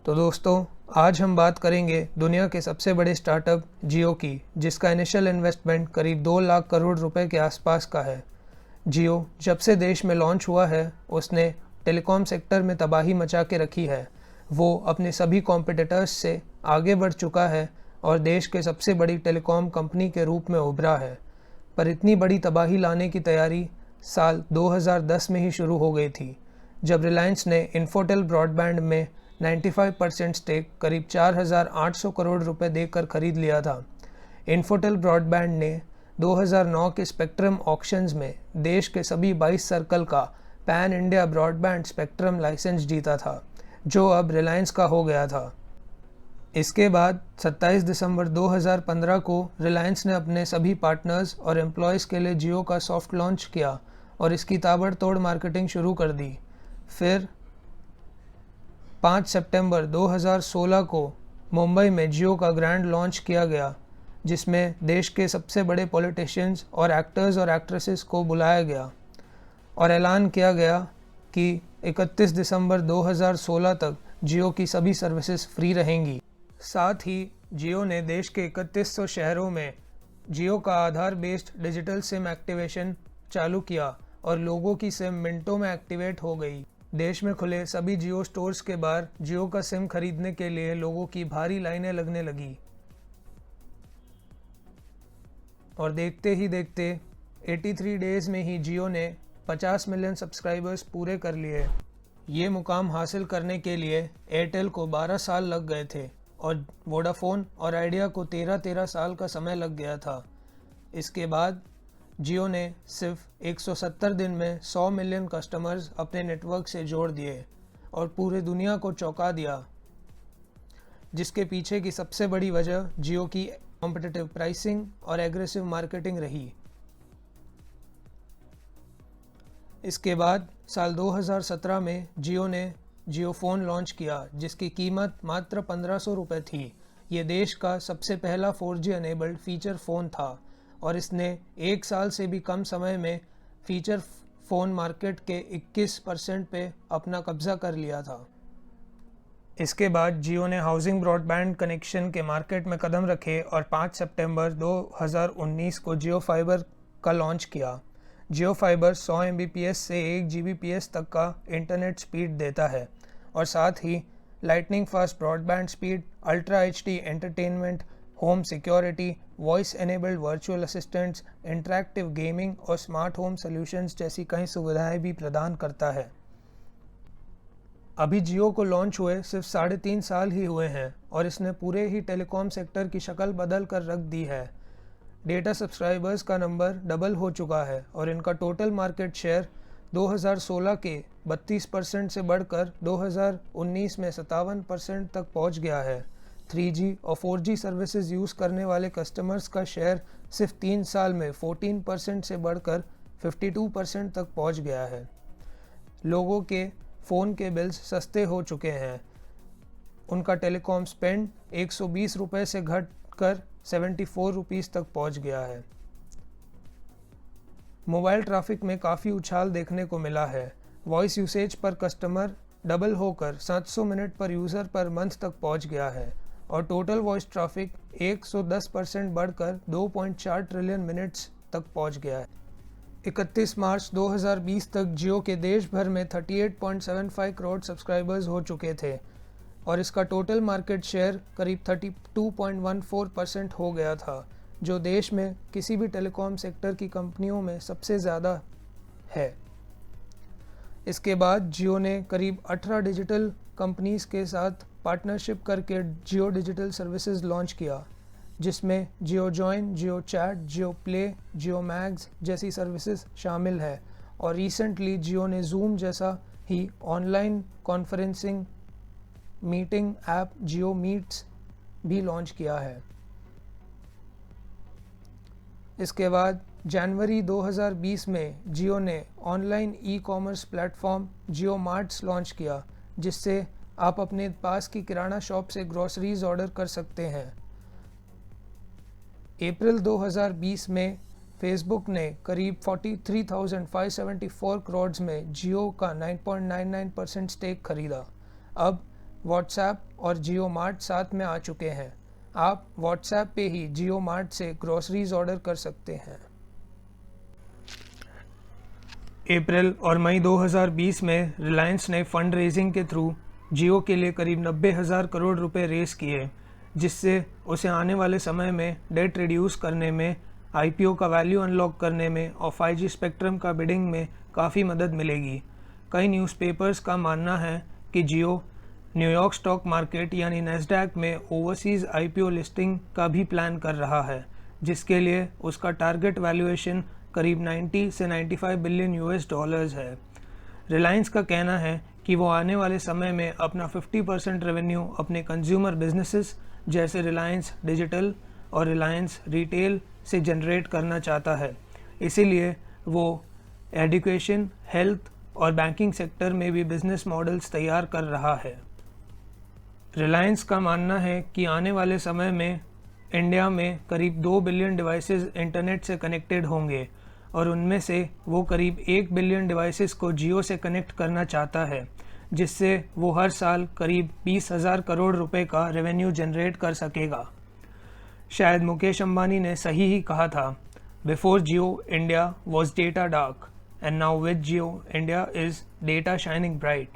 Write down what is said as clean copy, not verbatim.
तो दोस्तों, आज हम बात करेंगे दुनिया के सबसे बड़े स्टार्टअप जियो की, जिसका इनिशियल इन्वेस्टमेंट करीब 2 लाख करोड़ रुपए के आसपास का है। जियो जब से देश में लॉन्च हुआ है, उसने टेलीकॉम सेक्टर में तबाही मचा के रखी है। वो अपने सभी कॉम्पिटिटर्स से आगे बढ़ चुका है और देश के सबसे बड़ी टेलीकॉम कंपनी के रूप में उभरा है। पर इतनी बड़ी तबाही लाने की तैयारी साल 2010 में ही शुरू हो गई थी, जब रिलायंस ने इन्फोटेल ब्रॉडबैंड में 95% स्टेक करीब 4,800 करोड़ रुपए देकर खरीद लिया था। इन्फोटेल ब्रॉडबैंड ने 2009 के स्पेक्ट्रम ऑक्शंस में देश के सभी 22 सर्कल का pan India broadband spectrum licence जीता था, जो अब रिलायंस का हो गया था। इसके बाद 27 दिसंबर 2015 को रिलायंस ने अपने सभी पार्टनर्स और एम्प्लॉयज़ के लिए जियो का सॉफ्ट लॉन्च किया और इसकी ताबड़तोड़ मार्केटिंग शुरू कर दी। फिर 5 सितंबर 2016 को मुंबई में जियो का ग्रैंड लॉन्च किया गया, जिसमें देश के सबसे बड़े पॉलिटिशियंस और एक्टर्स और एक्ट्रेसेस को बुलाया गया और ऐलान किया गया कि 31 दिसंबर 2016 तक जियो की सभी सर्विसेज फ्री रहेंगी। साथ ही जियो ने देश के 3100 शहरों में जियो का आधार बेस्ड डिजिटल सिम एक्टिवेशन चालू किया और लोगों की सिम मिनटों में एक्टिवेट हो गई। देश में खुले सभी जियो स्टोर्स के बाहर जियो का सिम खरीदने के लिए लोगों की भारी लाइनें लगने लगी और देखते ही देखते 83 डेज में ही जियो ने 50 मिलियन सब्सक्राइबर्स पूरे कर लिए। ये मुकाम हासिल करने के लिए एयरटेल को 12 साल लग गए थे और वोडाफोन और आइडिया को 13 साल का समय लग गया था। इसके बाद जियो ने सिर्फ 170 दिन में 100 मिलियन कस्टमर्स अपने नेटवर्क से जोड़ दिए और पूरे दुनिया को चौंका दिया, जिसके पीछे की सबसे बड़ी वजह जियो की कॉम्पिटिटिव प्राइसिंग और एग्रेसिव मार्केटिंग रही। इसके बाद साल 2017 में जियो ने जियो फ़ोन लॉन्च किया, जिसकी कीमत मात्र 1500 रुपये थी। ये देश का सबसे पहला 4G अनेबल्ड फीचर फ़ोन था और इसने 1 साल से भी कम समय में फीचर फ़ोन मार्केट के 21% पे अपना कब्जा कर लिया था। इसके बाद जियो ने हाउसिंग ब्रॉडबैंड कनेक्शन के मार्केट में कदम रखे और 5 सितंबर 2019 को जियो फाइबर का लॉन्च किया। जियो फाइबर 100 Mbps से 1 Gbps तक का इंटरनेट स्पीड देता है और साथ ही lightning fast broadband speed, ultra HD entertainment, home security, voice enabled virtual assistants, interactive gaming और स्मार्ट होम सॉल्यूशंस जैसी कई सुविधाएं भी प्रदान करता है। अभी जियो को लॉन्च हुए सिर्फ 3.5 साल ही हुए हैं और इसने पूरे ही टेलीकॉम सेक्टर की शक्ल बदल कर रख दी है। डेटा सब्सक्राइबर्स का नंबर डबल हो चुका है और इनका टोटल मार्केट शेयर 2016 के 32% से बढ़कर 2019 में 57% तक पहुंच गया है। 3G और 4G सर्विसेज यूज़ करने वाले कस्टमर्स का शेयर सिर्फ 3 साल में 14% से बढ़कर 52% तक पहुंच गया है। लोगों के फ़ोन के बिल्स सस्ते हो चुके हैं। उनका टेलीकॉम स्पेंड 120 रुपये से घटकर 74 रुपीज़ तक पहुंच गया है। मोबाइल ट्रैफिक में काफ़ी उछाल देखने को मिला है। वॉइस यूसेज पर कस्टमर डबल होकर 700 मिनट पर यूज़र पर मंथ तक पहुंच गया है और टोटल वॉइस ट्रैफिक 110% बढ़कर 2.4 ट्रिलियन मिनट्स तक पहुंच गया है। 31 मार्च 2020 तक जियो के देश भर में 38.75 करोड़ सब्सक्राइबर्स हो चुके थे और इसका टोटल मार्केट शेयर करीब 32.14% हो गया था, जो देश में किसी भी टेलीकॉम सेक्टर की कंपनियों में सबसे ज़्यादा है। इसके बाद जियो ने करीब 18 डिजिटल कंपनीज के साथ पार्टनरशिप करके जियो डिजिटल सर्विसेज लॉन्च किया, जिसमें जियो जॉइन, जियो चैट, जियो प्ले, जियो मैग्स जैसी सर्विसेज शामिल है और रिसेंटली जियो ने जूम जैसा ही ऑनलाइन कॉन्फ्रेंसिंग मीटिंग ऐप जियो मीट्स भी लॉन्च किया है। इसके बाद जनवरी 2020 में जियो ने ऑनलाइन ई-कॉमर्स प्लेटफॉर्म जियो मार्ट्स लॉन्च किया, जिससे आप अपने पास की किराना शॉप से ग्रोसरीज ऑर्डर कर सकते हैं। अप्रैल 2020 में फेसबुक ने करीब 43,574 करोड़ में जियो का 9.99% स्टेक खरीदा। अब व्हाट्सएप और जियो मार्ट साथ में आ चुके हैं। आप व्हाट्सएप पे ही जियो मार्ट से ग्रोसरीज ऑर्डर कर सकते हैं। अप्रैल और मई 2020 में रिलायंस ने फंड रेजिंग के थ्रू जियो के लिए करीब 90,000 करोड़ रुपए रेस किए, जिससे उसे आने वाले समय में डेट रिड्यूस करने में, आईपीओ का वैल्यू अनलॉक करने में और 5G स्पेक्ट्रम का बिडिंग में काफ़ी मदद मिलेगी। कई न्यूज़पेपर्स का मानना है कि जियो न्यूयॉर्क स्टॉक मार्केट यानी नैस्डैक में ओवरसीज़ आईपीओ लिस्टिंग का भी प्लान कर रहा है, जिसके लिए उसका टारगेट वैल्यूएशन करीब 90 से 95 बिलियन US डॉलर्स है। रिलायंस का कहना है कि वो आने वाले समय में अपना 50% रेवेन्यू अपने कंज्यूमर बिजनेसेस जैसे रिलायंस डिजिटल और रिलायंस रिटेल से जनरेट करना चाहता है। इसीलिए वो एजुकेशन, हेल्थ और बैंकिंग सेक्टर में भी बिजनेस मॉडल्स तैयार कर रहा है। रिलायंस का मानना है कि आने वाले समय में इंडिया में करीब 2 बिलियन डिवाइसेस इंटरनेट से कनेक्टेड होंगे और उनमें से वो करीब 1 बिलियन डिवाइसेस को जियो से कनेक्ट करना चाहता है, जिससे वो हर साल करीब 20,000 करोड़ रुपए का रेवेन्यू जनरेट कर सकेगा। शायद मुकेश अंबानी ने सही ही कहा था, before Jio India was data dark and now with Jio India is data shining bright.